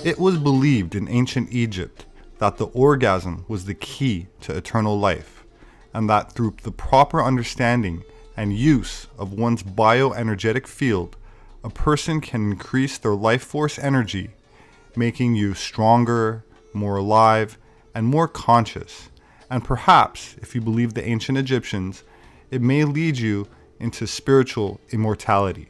It was believed in ancient Egypt that the orgasm was the key to eternal life, and that through the proper understanding and use of one's bioenergetic field, a person can increase their life force energy, making you stronger, more alive, and more conscious. And perhaps, if you believe the ancient Egyptians, it may lead you into spiritual immortality.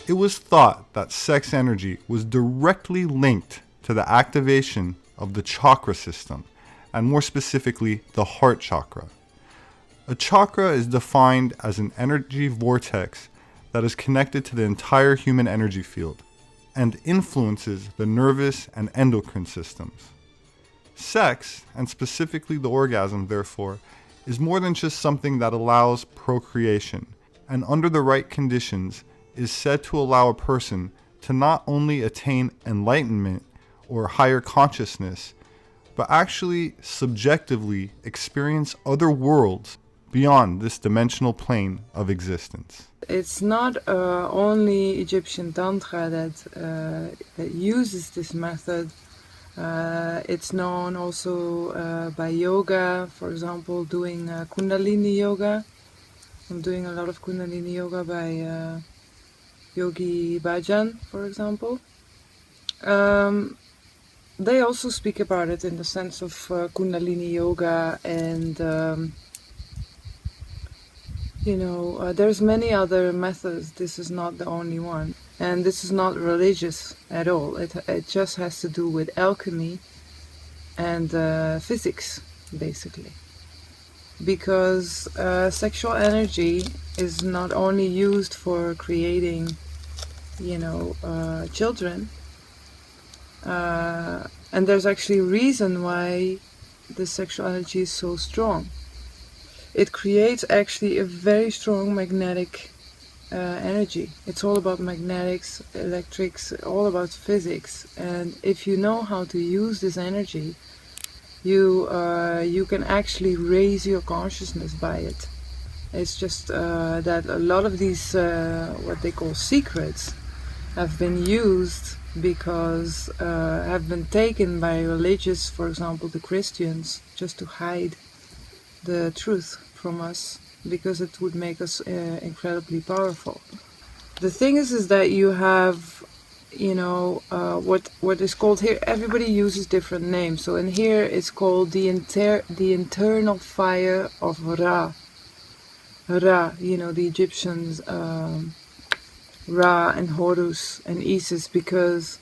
It was thought that sex energy was directly linked to the activation of the chakra system, and more specifically, the heart chakra. A chakra is defined as an energy vortex that is connected to the entire human energy field and influences the nervous and endocrine systems. Sex, and specifically the orgasm, therefore, is more than just something that allows procreation, and under the right conditions, is said to allow a person to not only attain enlightenment or higher consciousness, but actually subjectively experience other worlds beyond this dimensional plane of existence. It's not only Egyptian Tantra that uses this method. It's known also by yoga, for example, doing Kundalini yoga. I'm doing a lot of Kundalini yoga by Yogi Bhajan, for example. They also speak about it in the sense of Kundalini yoga, and there's many other methods. This is not the only one, and this is not religious at all. It just has to do with alchemy and physics, basically, because sexual energy is not only used for creating children, and there's actually a reason why the sexual energy is so strong. It creates actually a very strong magnetic energy. It's all about magnetics, electrics, all about physics, and if you know how to use this energy, you can actually raise your consciousness by it. It's just that a lot of these what they call secrets have been used because have been taken by religious, for example the Christians, just to hide the truth from us, because it would make us incredibly powerful. The thing is that you have what is called here, everybody uses different names. So in here it's called the internal fire of Ra. Ra, the Egyptians, Ra and Horus and Isis, because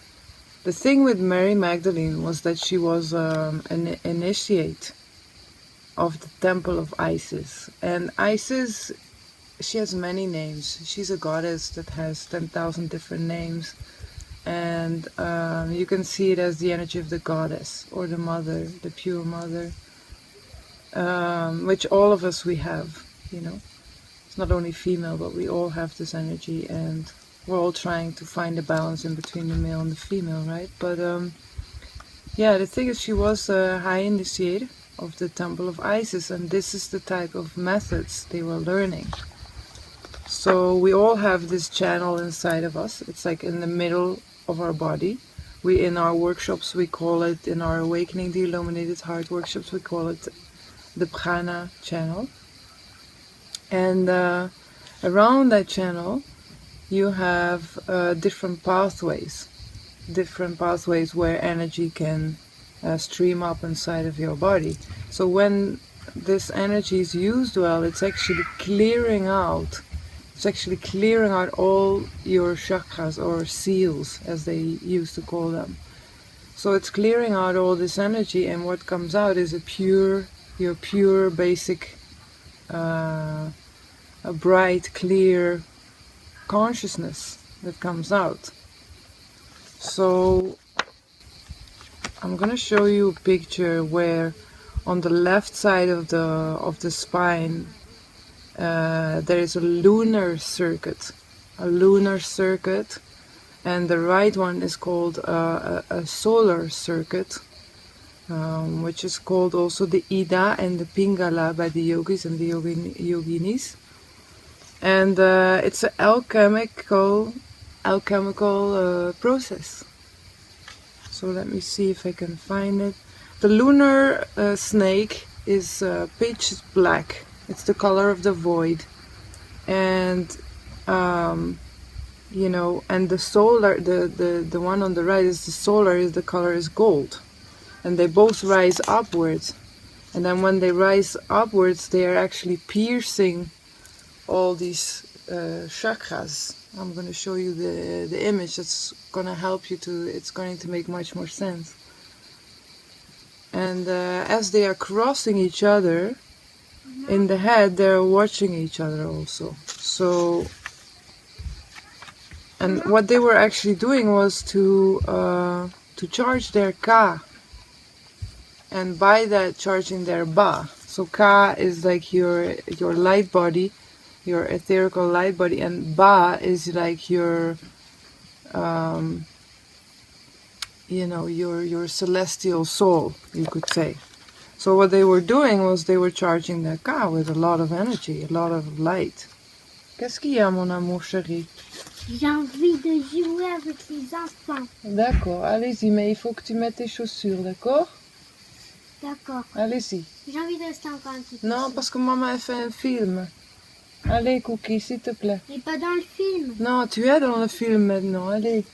the thing with Mary Magdalene was that she was an initiate of the temple of Isis. And Isis, she has many names. She's a goddess that has 10,000 different names. And you can see it as the energy of the goddess, or the mother, the pure mother, which all of us we have, It's not only female, but we all have this energy, and we're all trying to find a balance in between the male and the female, right? But the thing is, she was a high initiate of the temple of Isis, and this is the type of methods they were learning. So we all have this channel inside of us. It's like in the middle of our body. In our workshops, we call it, in our Awakening the Illuminated Heart workshops, we call it the prana channel. And around that channel you have different pathways where energy can stream up inside of your body. So when this energy is used well, it's actually clearing out all your chakras, or seals as they used to call them. So it's clearing out all this energy, and what comes out is your pure basic a bright, clear consciousness that comes out. So I'm gonna show you a picture where on the left side of the spine there is a lunar circuit, and the right one is called a solar circuit, which is called also the Ida and the Pingala by the yogis and the yoginis. And it's an alchemical process. So let me see if I can find it. The lunar snake is pitch black. It's the color of the void, and you know, and the solar, the one on the right is the solar. Is the color is gold, and they both rise upwards. And then when they rise upwards, they are actually piercing all these chakras. I'm going to show you the image. That's going to help you to, it's going to make much more sense. And as they are crossing each other in the head, they're watching each other also. So, and what they were actually doing was to charge their ka, and by that charging their ba. So ka is like your light body, your etherical light body, and ba is like your you know, your celestial soul, you could say. So what they were doing was they were charging their ka with a lot of energy, a lot of light. Qu'est-ce qu'il y a, mon amour chéri? J'ai envie de jouer avec les enfants. D'accord, allez-y, mais il faut que tu mettes tes chaussures, d'accord? D'accord. Allez-y. J'ai envie de rester encore un petit peu. Non, parce que maman a fait un film. Allez, Cookie, s'il te plaît. Mais pas dans le film. Non, tu es dans le film maintenant, allez.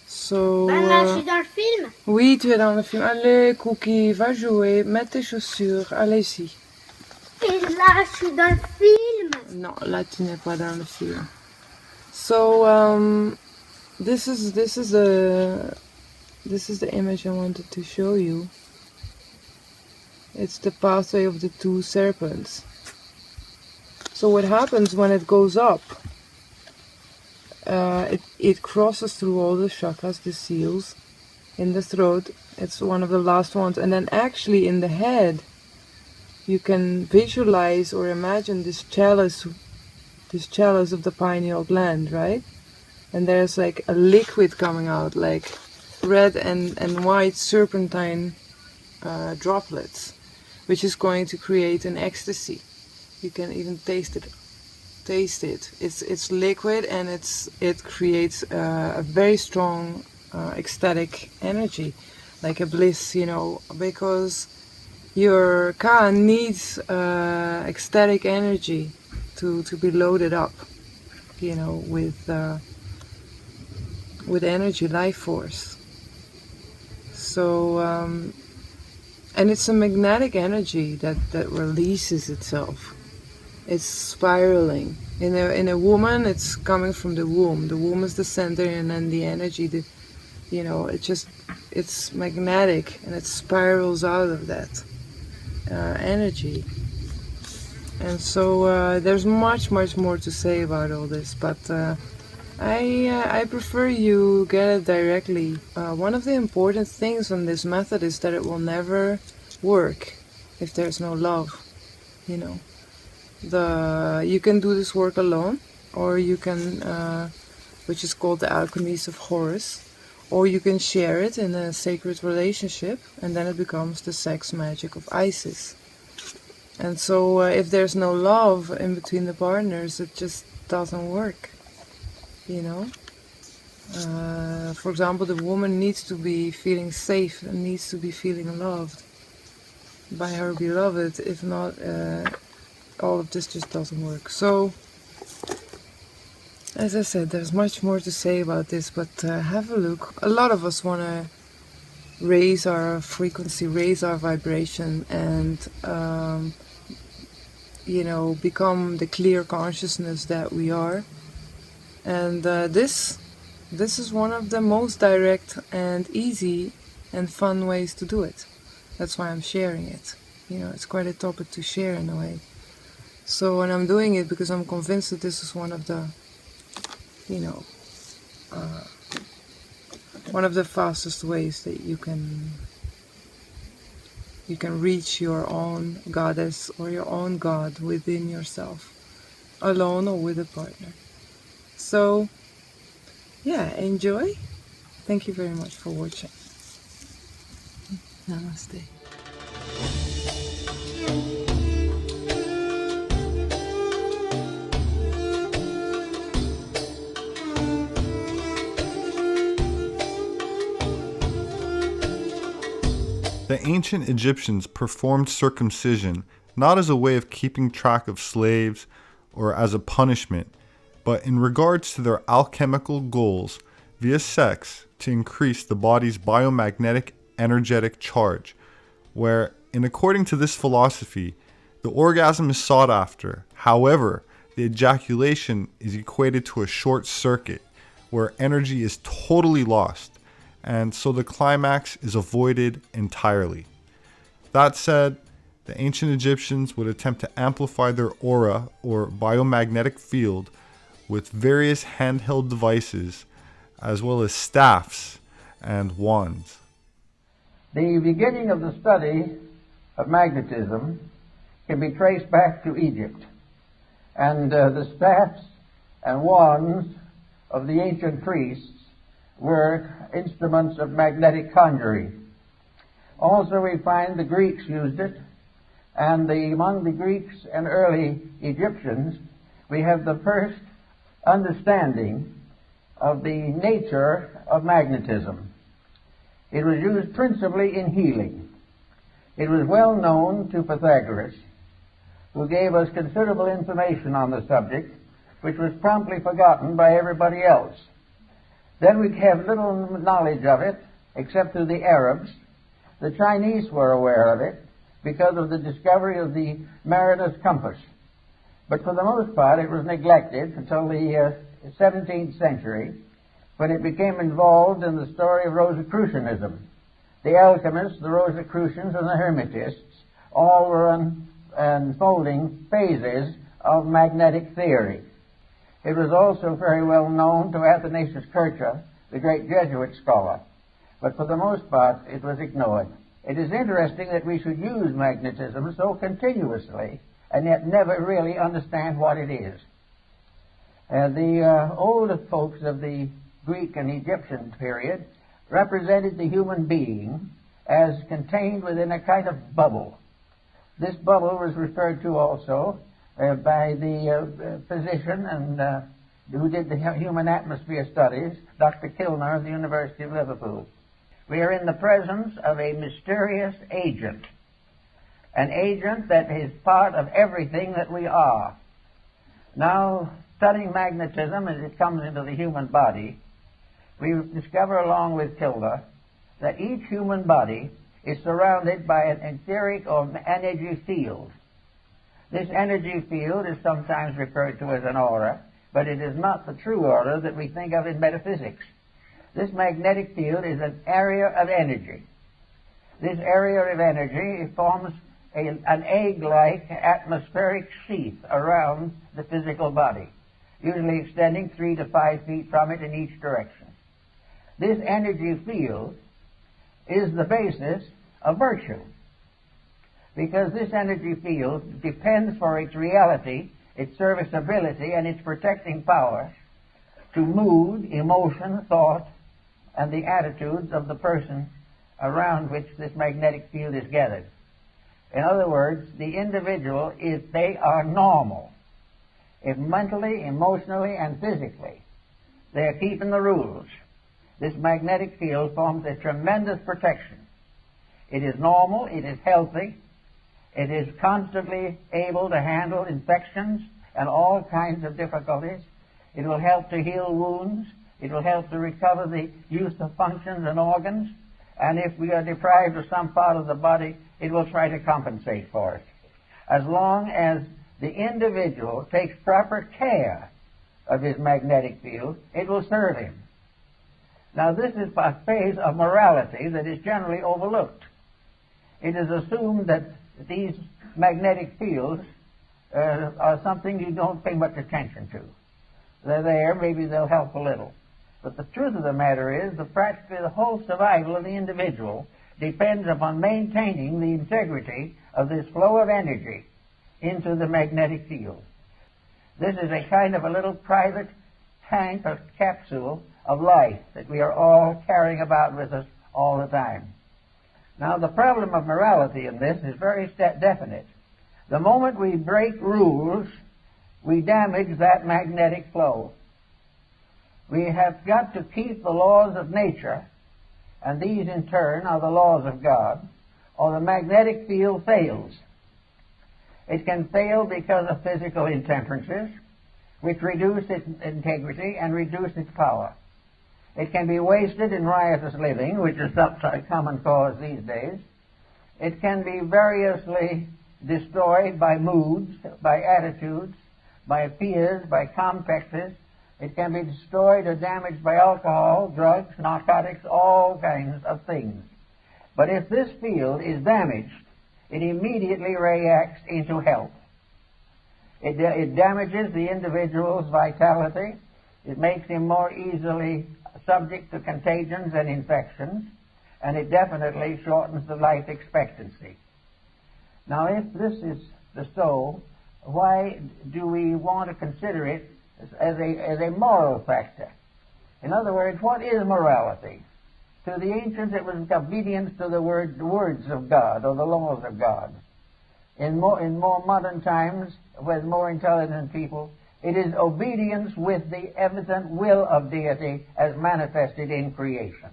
So, Ben là, je suis dans le film. oui, tu es dans le film. Allez, Cookie, va jouer, mets tes chaussures, allez-y. Et là, je suis dans le film. Non, là, tu n'es pas dans le film. So, this is the image I wanted to show you. It's the pathway of the two serpents. So what happens when it goes up? It crosses through all the chakras, the seals, in the throat. It's one of the last ones. And then actually in the head, you can visualize or imagine this chalice of the pineal gland, right? And there's like a liquid coming out, like red and white serpentine droplets, which is going to create an ecstasy. You can even taste it. It's liquid, and it creates a very strong ecstatic energy, like a bliss, you know, because your ka needs ecstatic energy to be loaded up, you know, with energy, life force. So and it's a magnetic energy that releases itself. It's spiraling. In a woman, it's coming from the womb. The womb is the center, and then the energy, you know, it's magnetic, and it spirals out of that energy. And so there's much more to say about all this, but I prefer you get it directly. One of the important things on this method is that it will never work if there's no love, you know. You can do this work alone, or you can, which is called the Alchemies of Horus, or you can share it in a sacred relationship, and then it becomes the sex magic of Isis. And so if there's no love in between the partners, it just doesn't work, you know. For example, the woman needs to be feeling safe and needs to be feeling loved by her beloved. If not, all of this just doesn't work. So, as I said, there's much more to say about this, but have a look. A lot of us want to raise our frequency, raise our vibration, and you know, become the clear consciousness that we are. And this is one of the most direct and easy and fun ways to do it. That's why I'm sharing it. You know, it's quite a topic to share in a way. So, and I'm doing it because I'm convinced that this is one of the, you know, one of the fastest ways that you can reach your own goddess or your own god within yourself, alone or with a partner. So, yeah, enjoy. Thank you very much for watching. Namaste. The ancient Egyptians performed circumcision not as a way of keeping track of slaves or as a punishment, but in regards to their alchemical goals via sex to increase the body's biomagnetic energetic charge, where, in according to this philosophy, the orgasm is sought after. However, the ejaculation is equated to a short circuit where energy is totally lost, and so the climax is avoided entirely. That said, the ancient Egyptians would attempt to amplify their aura or biomagnetic field with various handheld devices, as well as staffs and wands. The beginning of the study of magnetism can be traced back to Egypt, and the staffs and wands of the ancient priests were instruments of magnetic conjuring. Also, we find the Greeks used it, and among the Greeks and early Egyptians, we have the first understanding of the nature of magnetism. It was used principally in healing. It was well known to Pythagoras, who gave us considerable information on the subject, which was promptly forgotten by everybody else. Then we have little knowledge of it, except through the Arabs. The Chinese were aware of it because of the discovery of the mariner's compass. But for the most part, it was neglected until the 17th century, when it became involved in the story of Rosicrucianism. The alchemists, the Rosicrucians, and the Hermetists all were unfolding phases of magnetic theory. It was also very well known to Athanasius Kircher, the great Jesuit scholar, but for the most part it was ignored. It is interesting that we should use magnetism so continuously and yet never really understand what it is. The older folks of the Greek and Egyptian period represented the human being as contained within a kind of bubble. This bubble was referred to also by the physician and who did the human atmosphere studies, Dr. Kilner of the University of Liverpool. We are in the presence of a mysterious agent, an agent that is part of everything that we are. Now, studying magnetism as it comes into the human body, we discover along with Kilner that each human body is surrounded by an etheric or energy field. This energy field is sometimes referred to as an aura, but it is not the true aura that we think of in metaphysics. This magnetic field is an area of energy. This area of energy forms an egg-like atmospheric sheath around the physical body, usually extending 3 to 5 feet from it in each direction. This energy field is the basis of virtue, because this energy field depends for its reality, its serviceability, and its protecting power to mood, emotion, thought, and the attitudes of the person around which this magnetic field is gathered. In other words, the individual, if they are normal, if mentally, emotionally, and physically they are keeping the rules, this magnetic field forms a tremendous protection. It is normal, it is healthy, it is constantly able to handle infections and all kinds of difficulties. It will help to heal wounds. It will help to recover the use of functions and organs. And if we are deprived of some part of the body, it will try to compensate for it. As long as the individual takes proper care of his magnetic field, it will serve him. Now, this is a phase of morality that is generally overlooked. It is assumed that these magnetic fields are something you don't pay much attention to. They're there, maybe they'll help a little. But the truth of the matter is that practically the whole survival of the individual depends upon maintaining the integrity of this flow of energy into the magnetic field. This is a kind of a little private tank or capsule of life that we are all carrying about with us all the time. Now, the problem of morality in this is very definite. The moment we break rules, we damage that magnetic flow. We have got to keep the laws of nature, and these in turn are the laws of God, or the magnetic field fails. It can fail because of physical intemperances, which reduce its integrity and reduce its power. It can be wasted in riotous living, which is a common cause these days. It can be variously destroyed by moods, by attitudes, by fears, by complexes. It can be destroyed or damaged by alcohol, drugs, narcotics, all kinds of things. But if this field is damaged, it immediately reacts into health. It damages the individual's vitality. It makes him more easily subject to contagions and infections, and it definitely shortens the life expectancy. Now, if this is so, why do we want to consider it as a moral factor? In other words, what is morality? To the ancients, it was obedience to the words of God, or the laws of God. In more modern times, with more intelligent people, it is obedience with the evident will of deity as manifested in creation.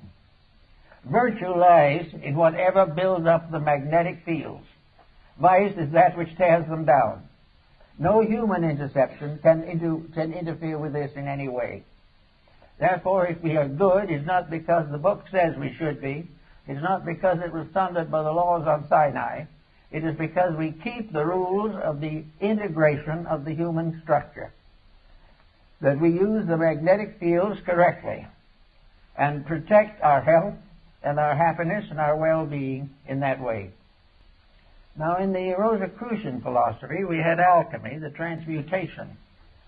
Virtue lies in whatever builds up the magnetic fields. Vice is that which tears them down. No human interception can interfere with this in any way. Therefore, if we are good, it's not because the book says we should be. It's not because it was thundered by the laws on Sinai. It is because we keep the rules of the integration of the human structure. That we use the magnetic fields correctly and protect our health and our happiness and our well-being in that way. Now, in the Rosicrucian philosophy, we had alchemy, the transmutation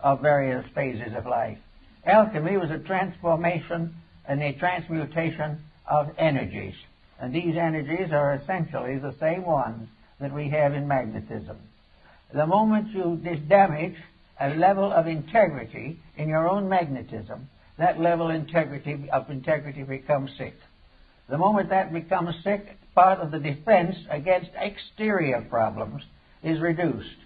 of various phases of life. Alchemy was a transformation and a transmutation of energies. And these energies are essentially the same ones that we have in magnetism. The moment you damage a level of integrity in your own magnetism, that level of integrity becomes sick. The moment that becomes sick, part of the defense against exterior problems is reduced.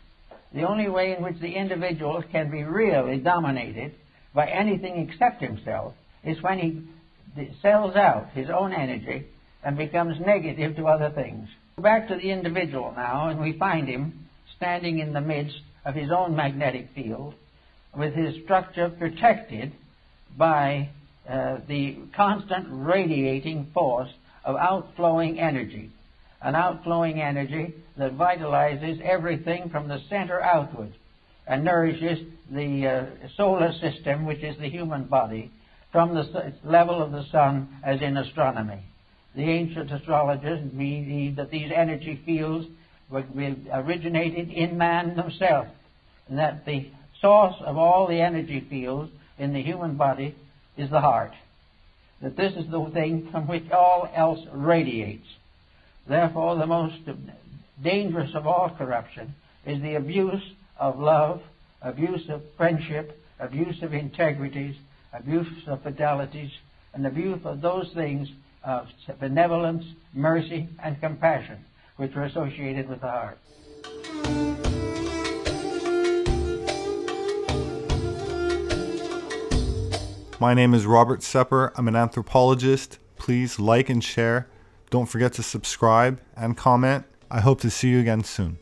The only way in which the individual can be really dominated by anything except himself is when he sells out his own energy and becomes negative to other things. Back to the individual now, and we find him standing in the midst of his own magnetic field with his structure protected by the constant radiating force of outflowing energy, an outflowing energy that vitalizes everything from the center outward and nourishes the solar system, which is the human body, from the level of the sun, as in astronomy. The ancient astrologers believed that these energy fields originated in man himself, and that the source of all the energy fields in the human body is the heart. That this is the thing from which all else radiates. Therefore, the most dangerous of all corruption is the abuse of love, abuse of friendship, abuse of integrities, abuse of fidelities, and abuse of those things of benevolence, mercy, and compassion, which are associated with the heart. My name is Robert SEPEHR. I'm an anthropologist. Please like and share. Don't forget to subscribe and comment. I hope to see you again soon.